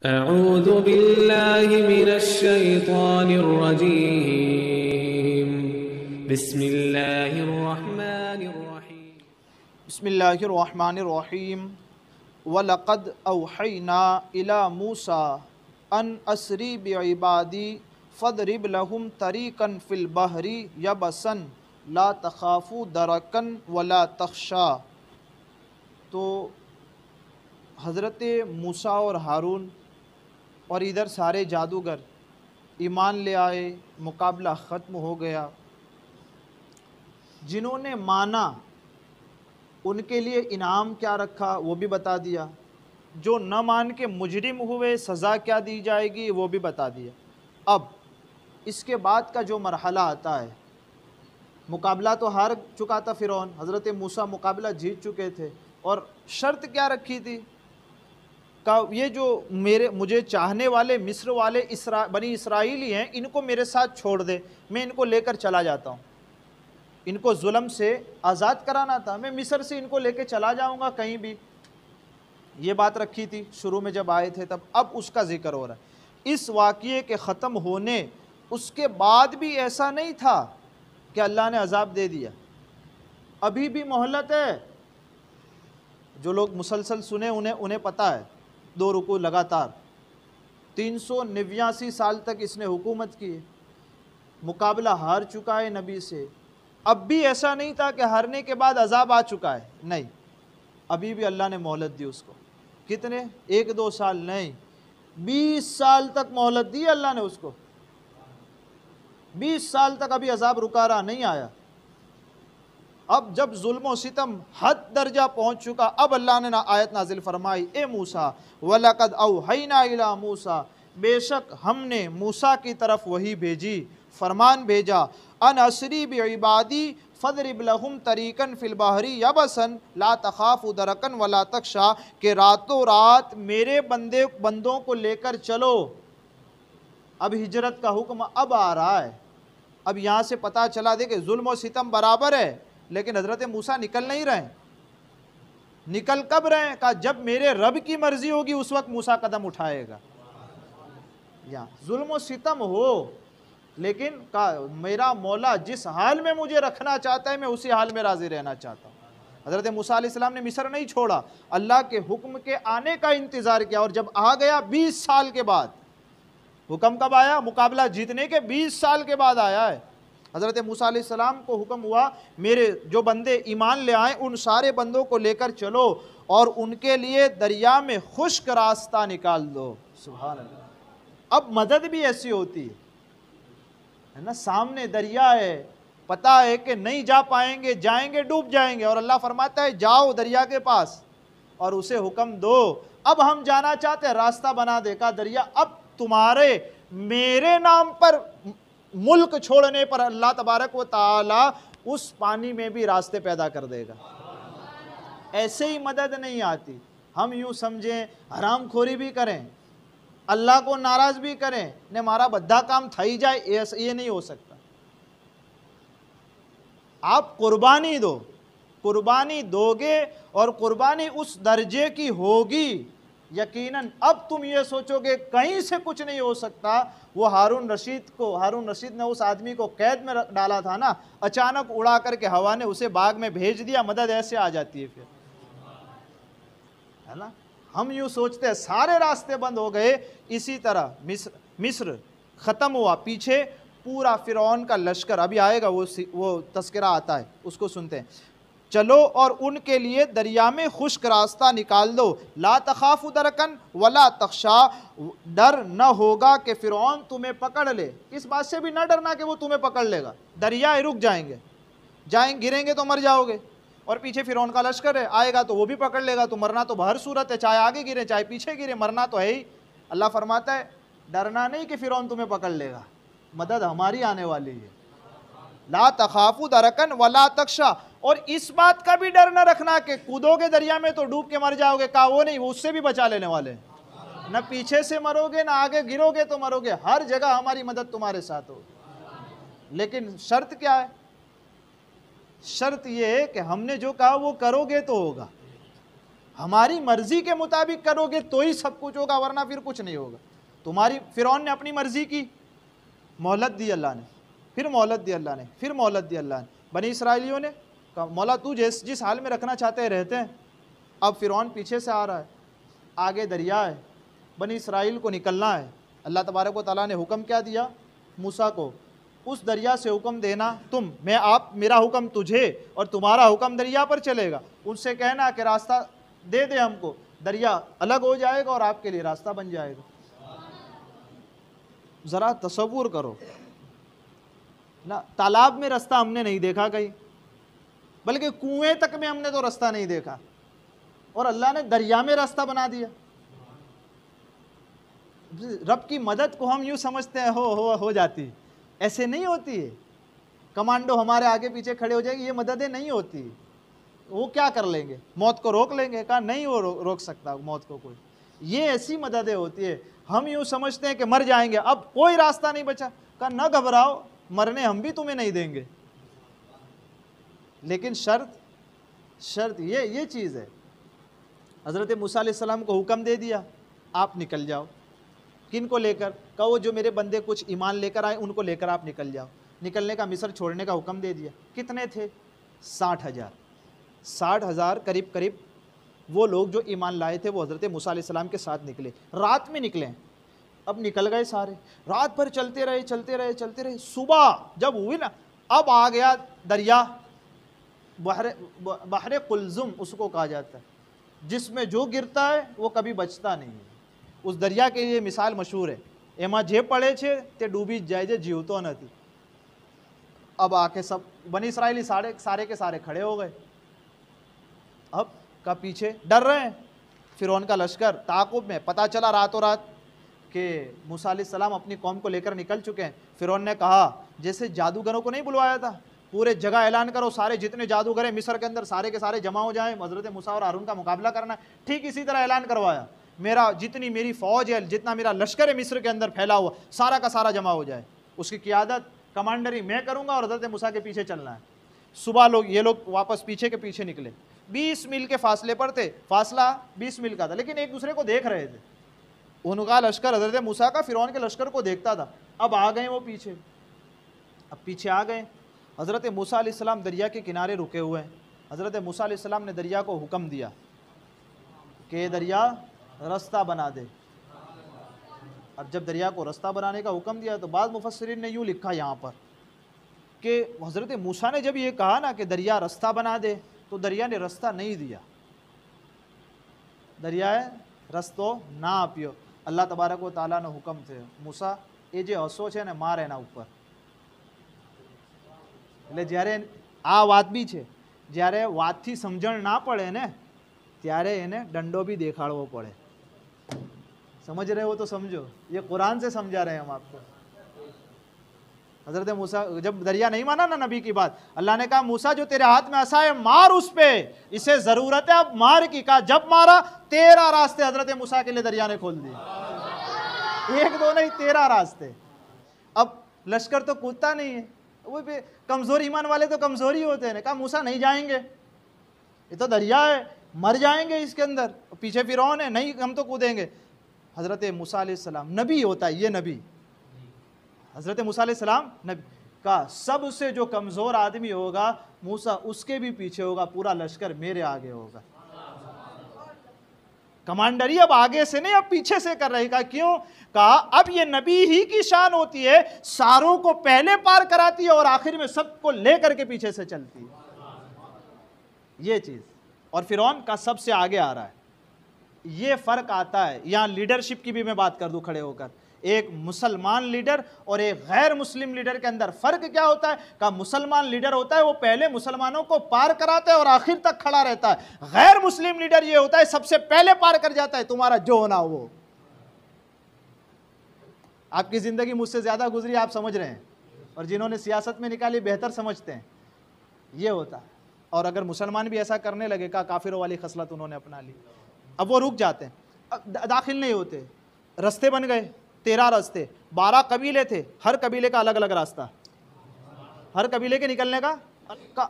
अऊज़ु बिल्लाहि मिनश्शैतानिर्रजीम। बिस्मिल्लाहिर्रहमानिर्रहीम। बिस्मिल्लाहिर्रहमानिर्रहीम। वलक़द औहैना इला मूसा अन अस्री बिइबादी फ़दरिब लहुम तरीक़न फ़िल बहरी यबसन ला तख़ाफ़ू दरकन वला तख़शा। तो हज़रत मूसा और हारून और इधर सारे जादूगर ईमान ले आए, मुकाबला ख़त्म हो गया। जिन्होंने माना उनके लिए इनाम क्या रखा वो भी बता दिया, जो न मान के मुजरिम हुए सज़ा क्या दी जाएगी वो भी बता दिया। अब इसके बाद का जो मरहला आता है, मुकाबला तो हार चुका था फ़िरौन, हज़रत मूसा मुकाबला जीत चुके थे, और शर्त क्या रखी थी का ये जो मुझे चाहने वाले मिस्र वाले बनी इसराइली हैं, इनको मेरे साथ छोड़ दे, मैं इनको लेकर चला जाता हूँ। इनको जुल्म से आज़ाद कराना था, मैं मिस्र से इनको लेके चला जाऊंगा कहीं भी, ये बात रखी थी शुरू में जब आए थे तब। अब उसका जिक्र हो रहा है। इस वाक़ये के ख़त्म होने उसके बाद भी ऐसा नहीं था कि अल्लाह ने अज़ाब दे दिया, अभी भी मोहलत है। जो लोग मुसलसल सुने उन्हें पता है, 2 रुकू लगातार 389 साल तक इसने हुकूमत की, मुकाबला हार चुका है नबी से। अब भी ऐसा नहीं था कि हारने के बाद अजाब आ चुका है, नहीं, अभी भी अल्लाह ने मोहलत दी उसको। कितने? 1-2 साल नहीं, 20 साल तक मोहलत दी अल्लाह ने उसको। 20 साल तक अभी अजाब रुका रहा, नहीं आया। अब जब जुल्म सितम हद दर्जा पहुंच चुका, अब अल्लाह ने आयत नाजिल फरमाई, ए मूसा वलक़द औहैना इला मूसा, बेशक हमने मूसा की तरफ वही भेजी, फरमान भेजा, अन असरी बिइबादी फ़दरिब लहुम तरीक़न फ़िल बहरी यबसन ला तख़ाफ़ू दरकन वला तख़शा, के रातों रात मेरे बंदों को लेकर चलो। अब हिजरत का हुक्म अब आ रहा है। अब यहाँ से पता चला, देखे जुल्म और सितम बराबर है, लेकिन हज़रत मूसा निकल नहीं रहे। निकल कब रहे? कहा जब मेरे रब की मर्जी होगी उस वक्त मूसा कदम उठाएगा। या जुल्म और सितम हो, लेकिन कहा मेरा मौला जिस हाल में मुझे रखना चाहता है मैं उसी हाल में राजी रहना चाहता हूँ। हज़रत मूसा अलैहिस्सलाम ने मिस्र नहीं छोड़ा, अल्लाह के हुक्म के आने का इंतज़ार किया, और जब आ गया 20 साल के बाद। हुक्म कब आया? मुकाबला जीतने के 20 साल के बाद आया है। हज़रत मूसा अलैहिस्सलाम को हुक्म हुआ, मेरे जो बंदे ईमान ले आए उन सारे बंदों को लेकर चलो और उनके लिए दरिया में खुश्क रास्ता निकाल दो। सुभान अल्लाह। अब मदद भी ऐसी होती है ना, सामने दरिया है, पता है कि नहीं जा पाएंगे, जाएंगे डूब जाएंगे, और अल्लाह फरमाता है जाओ दरिया के पास और उसे हुक्म दो, अब हम जाना चाहते हैं, रास्ता बना दे। का दरिया अब तुम्हारे मेरे नाम पर मुल्क छोड़ने पर अल्लाह तबारक व ताला उस पानी में भी रास्ते पैदा कर देगा। ऐसे ही मदद नहीं आती। हम यूं समझें हरामखोरी भी करें, अल्लाह को नाराज भी करें ने मारा बद्दा काम थई जाए, ये नहीं हो सकता। आप कुर्बानी दो, कुर्बानी दोगे और कुर्बानी उस दर्जे की होगी, यकीनन अब तुम ये सोचोगे कहीं से कुछ नहीं हो सकता। वो हारून रशीद ने उस आदमी को कैद में डाला था ना, अचानक उड़ा करके हवा ने उसे बाग में भेज दिया, मदद ऐसे आ जाती है फिर, है ना। हम यूँ सोचते हैं सारे रास्ते बंद हो गए। इसी तरह मिस्र ख़त्म हुआ, पीछे पूरा फ़िरौन का लश्कर, अभी आएगा वो तस्करा आता है, उसको सुनते हैं। चलो और उनके लिए दरिया में खुश्क रास्ता निकाल दो, ला तख़ाफ़ू दरकन वला तख़शा, डर न होगा कि फ़िरौन तुम्हें पकड़ ले। इस बात से भी न डरना कि वो तुम्हें पकड़ लेगा, दरिया रुक जाएंगे, गिरेंगे तो मर जाओगे, और पीछे फ़िरौन का लश्कर है, आएगा तो वो भी पकड़ लेगा, तो मरना तो हर सूरत है, चाहे आगे गिरे चाहे पीछे गिरे, मरना तो है ही। अल्लाह फरमाता है डरना नहीं कि फ़िरौन तुम्हें पकड़ लेगा, मदद हमारी आने वाली है। ला तख़ाफ़ू दरकन वला तख़शा, और इस बात का भी डर न रखना कि कूदोगे दरिया में तो डूब के मर जाओगे, का वो नहीं, वो उससे भी बचा लेने वाले। न पीछे से मरोगे, न आगे गिरोगे तो मरोगे, हर जगह हमारी मदद तुम्हारे साथ होगी। लेकिन शर्त क्या है? शर्त ये है कि हमने जो कहा वो करोगे तो होगा। हमारी मर्जी के मुताबिक करोगे तो ही सब कुछ होगा, वरना फिर कुछ नहीं होगा। तुम्हारी फिरौन ने अपनी मर्जी की, मोहलत दी अल्लाह ने, फिर मोहलत दी अल्लाह ने, फिर मोहलत दी अल्लाह ने। बनी इसराइलियों ने कहा मौला तू जिस हाल में रखना चाहते हैं रहते हैं। अब फिरौन पीछे से आ रहा है, आगे दरिया है, बनी इसराइल को निकलना है। अल्लाह तबारक व तआला ने हुक्म क्या दिया मूसा को, उस दरिया से हुक्म देना तुम, मेरा हुक्म तुझे और तुम्हारा हुक्म दरिया पर चलेगा। उनसे कहना कि रास्ता दे दे हमको, दरिया अलग हो जाएगा और आपके लिए रास्ता बन जाएगा। ज़रा तसव्वुर करो ना, तालाब में रास्ता हमने नहीं देखा कहीं, बल्कि कुएं तक में हमने तो रास्ता नहीं देखा, और अल्लाह ने दरिया में रास्ता बना दिया। रब की मदद को हम यूँ समझते हैं हो जाती, ऐसे नहीं होती है। कमांडो हमारे आगे पीछे खड़े हो जाएंगे, ये मददें नहीं होती। वो क्या कर लेंगे, मौत को रोक लेंगे? कहा नहीं, वो रोक सकता मौत को कोई। ये ऐसी मददें होती है। हम यूँ समझते हैं कि मर जाएंगे, अब कोई रास्ता नहीं बचा। कहा न घबराओ, मरने हम भी तुम्हें नहीं देंगे, लेकिन शर्त ये चीज़ है। हज़रत मूसा अलैहिस्सलाम को हुक्म दे दिया आप निकल जाओ। किन को लेकर? कहा वो जो मेरे बंदे कुछ ईमान लेकर आए उनको लेकर आप निकल जाओ। निकलने का, मिस्र छोड़ने का हुक्म दे दिया। कितने थे? 60,000 करीब वो लोग जो ईमान लाए थे वो हज़रत मूसा अलैहिस्सलाम के साथ निकले। रात में निकले, अब निकल गए सारे, रात भर चलते रहे। सुबह जब हुई ना, अब आ गया दरिया, बहरे कुलजुम उसको कहा जाता है, जिसमें जो गिरता है वो कभी बचता नहीं है। उस दरिया के लिए मिसाल मशहूर है, एमा जे पड़े छे ते डूबी जाए जे जीवतो नहीं। अब आके सब बनी इसराइली सारे के सारे खड़े हो गए। अब का पीछे डर रहे हैं, फिरौन का लश्कर ताक़ुब में। पता चला रातों रात कि मूसा अलैहिस्सलाम अपनी कौम को लेकर निकल चुके हैं। फिरौन ने कहा जैसे जादूगरों को नहीं बुलवाया था, पूरे जगह ऐलान करो, सारे जितने जादूगर हैं मिस्र के अंदर सारे के सारे जमा हो जाएं, हज़रत मूसा और हारून का मुकाबला करना है। ठीक इसी तरह ऐलान करवाया, जितनी मेरी फ़ौज है, जितना मेरा लश्कर है मिस्र के अंदर फैला हुआ, सारा का सारा जमा हो जाए। उसकी क़ियादत, कमांडरी मैं करूँगा और हज़रत मूसा के पीछे चलना है। सुबह ये लोग वापस पीछे के पीछे निकले। 20 मील के फासले पर थे, फासला 20 मील का था, लेकिन एक दूसरे को देख रहे थे। उनका लश्कर हज़रत मूसा का फिरौन के लश्कर को देखता था। अब आ गए वो पीछे, अब पीछे आ गए। हज़रत मूसा अलैहिस्सलाम दरिया के किनारे रुके हुए हैं। हज़रत मूसा अलैहिस्सलाम ने दरिया को हुक्म दिया कि दरिया रास्ता बना दे। अब जब दरिया को रास्ता बनाने का हुक्म दिया तो बाद मुफस्सिरीन ने यूँ लिखा यहाँ पर कि हज़रत मूसा ने जब ये कहा ना कि दरिया रास्ता बना दे, तो दरिया ने रास्ता नहीं दिया। दरिया रस्तो ना आप्यो। अल्लाह तबारक व ताला ने हुक्म थे, मूसा ये जे હસો છે ને માર એના ઉપર। એટલે જ્યારે આ વાત બી છે, જ્યારે વાતથી સમજણ ના પડે ને ત્યારે એને દંડો भी દેખાડવો પડે। समझ रहे हो तो समझो, ये कुरान से समझा रहे हैं हम आपको। हज़रत मूसा जब दरिया नहीं माना ना नबी की बात, अल्लाह ने कहा मूसा जो तेरे हाथ में असा है मार उस पे, इसे ज़रूरत है अब मार की। कहा जब मारा 13 रास्ते हज़रत मूसा के लिए दरिया ने खोल दिए। 1-2 नहीं, 13 रास्ते। अब लश्कर तो कूदता नहीं है, वो भी कमज़ोर ईमान वाले तो कमज़ोरी होते हैं। कहा मूसा नहीं जाएंगे, ये तो दरिया है, मर जाएंगे इसके अंदर, पीछे फिरौन है, नहीं हम तो कूदेंगे। हज़रत मूसा अलैहिस्सलाम नबी होता है, ये नबी हज़रत मूसा अलैहिस्सलाम नबी का सबसे जो कमज़ोर आदमी होगा मूसा उसके भी पीछे होगा, पूरा लश्कर मेरे आगे होगा। कमांडरी अब आगे से नहीं, अब पीछे से कर रही। कहा क्यों? कहा अब ये नबी ही की शान होती है, सारों को पहले पार कराती है और आखिर में सबको लेकर के पीछे से चलती है, ये चीज़। और फिरौन का सबसे आगे आ रहा है, ये फ़र्क आता है। यहाँ लीडरशिप की भी मैं बात कर दूँ खड़े होकर, एक मुसलमान लीडर और एक गैर मुस्लिम लीडर के अंदर फ़र्क क्या होता है? का मुसलमान लीडर होता है वो पहले मुसलमानों को पार कराता है और आखिर तक खड़ा रहता है। गैर मुस्लिम लीडर ये होता है सबसे पहले पार कर जाता है, तुम्हारा जो होना हो वो। आपकी ज़िंदगी मुझसे ज़्यादा गुजरी, आप समझ रहे हैं, और जिन्होंने सियासत में निकाली बेहतर समझते हैं, ये होता है। और अगर मुसलमान भी ऐसा करने लगे, का काफिरों वाली खसलत उन्होंने अपना ली, अब वो रुक जाते हैं, दाखिल नहीं होते। रास्ते बन गए, 13 रास्ते, 12 कबीले थे, हर कबीले का अलग अलग रास्ता, हर कबीले के निकलने का।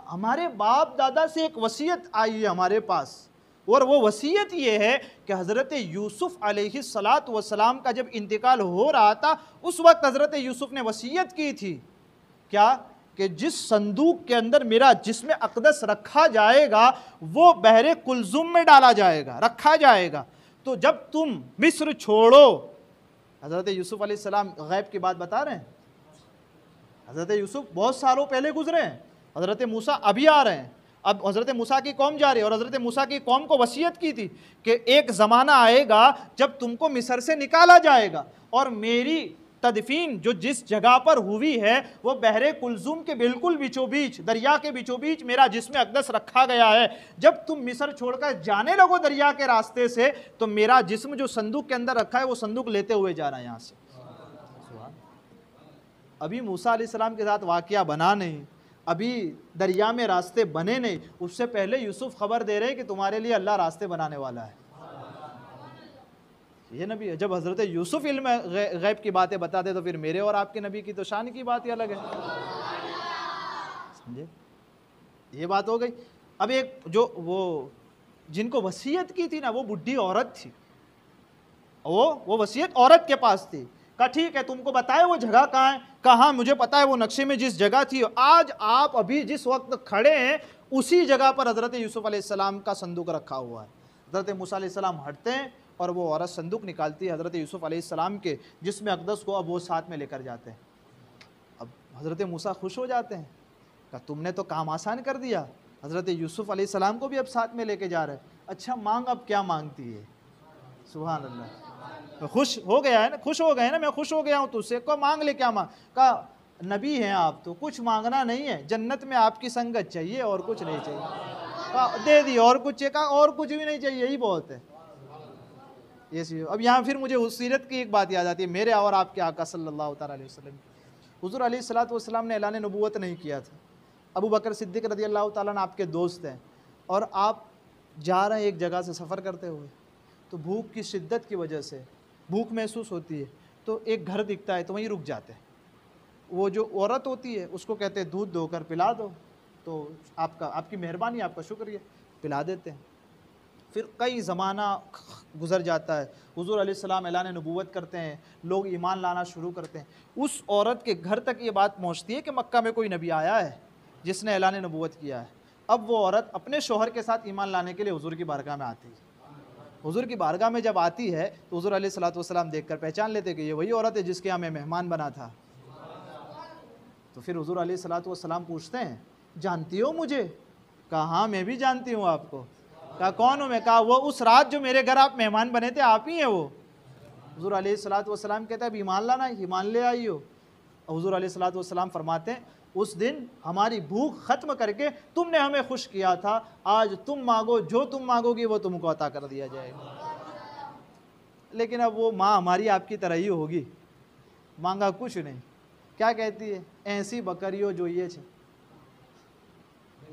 हमारे बाप दादा से एक वसीयत आई है हमारे पास, और वो वसीयत ये है कि हज़रत यूसुफ अलैहिस्सलातु वस्सलाम का जब इंतकाल हो रहा था उस वक्त हज़रत यूसुफ ने वसीयत की थी क्या, कि जिस संदूक के अंदर मेरा जिस्म अक़दस रखा जाएगा वो बहरे कुलजुम में डाला जाएगा, रखा जाएगा। तो जब तुम मिस्र छोड़ो, हज़रत यूसुफ अलैहिस्सलाम गैब की बात बता रहे हैं। हज़रत यूसुफ बहुत सालों पहले गुजरे हैं, हज़रत मूसा अभी आ रहे हैं, अब हज़रत मूसा की कौम जा रही है। और हज़रत मूसा की कौम को वसीयत की थी कि एक ज़माना आएगा जब तुमको मिस्र से निकाला जाएगा और मेरी तदफीन जो जिस जगह पर हुई है वो बहरे कुलजुम के बिल्कुल बीचों बीच, दरिया के बीचों बीच मेरा जिस्म अक़दस रखा गया है। जब तुम मिस्र छोड़कर जाने लगो दरिया के रास्ते से तो मेरा जिस्म जो संदूक के अंदर रखा है वो संदूक लेते हुए जाना यहाँ से। अभी मूसा अलैहिस्सलाम के साथ वाक़या बना नहीं, अभी दरिया में रास्ते बने नहीं, उससे पहले यूसुफ खबर दे रहे हैं कि तुम्हारे लिए अल्लाह रास्ते बनाने वाला है। ये नबी है। जब हज़रत यूसुफ इल्म गैब की बातें बताते तो फिर मेरे और आपके नबी की तो शान की बात ही अलग है। समझे, ये बात हो गई। अब एक जो वो जिनको वसीयत की थी ना वो बुढ़ी औरत थी, वो वसीयत औरत के पास थी। कहा ठीक है तुमको बताए वो जगह कहाँ है, कहाँ मुझे पता है वो नक्शे में जिस जगह थी, आज आप अभी जिस वक्त खड़े हैं उसी जगह पर हज़रत यूसुफ अलैहिस्सलाम का संदूक रखा हुआ है। हज़रत मूसा अलैहिस्सलाम हटते हैं और वो औरत संदूक निकालती है हज़रत यूसुफ अलैहिस्सलाम के जिस्म अक़दस को, अब वो साथ में लेकर जाते हैं। अब हज़रत मूसा खुश हो जाते हैं, कहा तुमने तो काम आसान कर दिया, हज़रत यूसुफ अलैहिस्सलाम को भी अब साथ में लेके जा रहे हैं। अच्छा मांग अब क्या मांगती है। सुभान अल्लाह, खुश हो गया है ना, खुश हो गए ना, मैं खुश हो गया हूँ तुझसे, को मांग ले, क्या मांग। कहा नबी हैं आप तो कुछ मांगना नहीं है, जन्नत में आपकी संगत चाहिए और कुछ नहीं चाहिए। कहा दे दी, और कुछ चाहिए। कहा और कुछ भी नहीं चाहिए, यही बहुत है। ये चीज़। अब यहाँ फिर मुझे उस सीरत की एक बात याद आती है, मेरे और आपके आका सल्लल्लाहु अलैहि वसल्लम। हुज़ूर अलैहिस्सलातु वस्सलाम ने ऐलान नबूवत नहीं किया था। अबू बकर सिद्दीक़ रज़ियल्लाहु ताला अन्हु आपके दोस्त हैं और आप जा रहे हैं एक जगह से सफ़र करते हुए, तो भूख की शिद्दत की वजह से भूख महसूस होती है, तो एक घर दिखता है तो वहीं रुक जाते हैं। वो जो औरत होती है उसको कहते हैं दूध दोकर पिला दो, तो आपकी मेहरबानी, आपका शुक्रिया, पिला देते हैं। फिर कई ज़माना गुज़र जाता है, हुज़ूर अलैहिस्सलाम ऐलान नबूवत करते हैं, लोग ईमान लाना शुरू करते हैं। उस औरत के घर तक ये बात पहुँचती है कि मक्का में कोई नबी आया है जिसने ऐलान नबूवत किया है। अब वो औरत अपने शोहर के साथ ईमान लाने के लिए हुज़ूर की बारगाह में आती है। हुज़ूर की बारगाह में जब आती है तो हुज़ूर अलैहिस्सलातु वस्सलाम देखकर पहचान लेते कि ये वही औरत है जिसके यहाँ मैं मेहमान बना था। तो फिर हुज़ूर अलैहिस्सलातु वस्सलाम पूछते हैं जानती हो मुझे? कहा हाँ मैं भी जानती हूँ आपको। कहा कौन हूँ मैं? कहा वो उस रात जो मेरे घर आप मेहमान बने थे, आप ही हैं वो। हुज़ूर अलैहिस्सलातु वस्सलाम कहते हैं अब ईमान लाना, ईमान ले आई हो। हुज़ूर अलैहिस्सलातु वस्सलाम फरमाते हैं उस दिन हमारी भूख ख़त्म करके तुमने हमें खुश किया था, आज तुम मांगो, जो तुम मांगोगी वो तुमको अता कर दिया जाएगा। लेकिन अब वो माँ हमारी आपकी तरह ही होगी, मांगा कुछ नहीं। क्या कहती है? ऐसी बकरियों जो ये छे।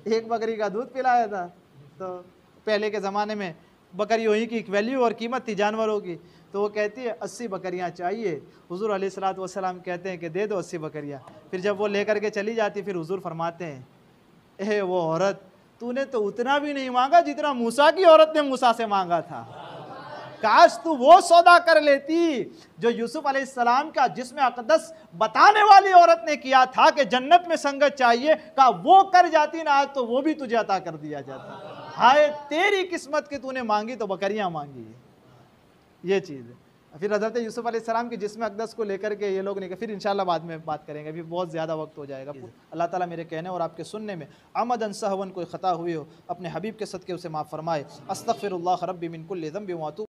एक बकरी का दूध पिलाया था, तो पहले के ज़माने में बकरियों ही की वैल्यू और कीमत थी जानवरों की, तो वो कहती है 80 बकरियां चाहिए। हुज़ूर अलैहिस्सलातु वस्सलाम कहते हैं कि दे दो 80 बकरियां। फिर जब वो लेकर के चली जाती फिर हुज़ूर फरमाते हैं ए वो औरत, तूने तो उतना भी नहीं मांगा जितना मूसा की औरत ने मूसा से मांगा था। काश तू वो सौदा कर लेती जो यूसुफ अलैहिस्सलाम का जिस्म अक़दस बताने वाली औरत ने किया था कि जन्नत में संगत चाहिए, का वो कर जाती ना, आज तो वो भी तुझे अता कर दिया जाता। हाय तेरी किस्मत की तूने मांगी तो बकरियां मांगी है। ये चीज़ है। फिर हज़रत यूसुफ अलैहिस्सलाम के जिस्म अक़दस को लेकर के ये लोग निकले, फिर इंशाल्लाह बाद में बात करेंगे, अभी बहुत ज़्यादा वक्त हो जाएगा। अल्लाह ताला मेरे कहने और आपके सुनने में अमदन सहवन कोई ख़ता हुई हो अपने हबीब के सदक़े उसे माफ़ फरमाए। अस्तग़फिरुल्लाह रब्बी मिन कुल्लि ज़ंबिन व अतूबु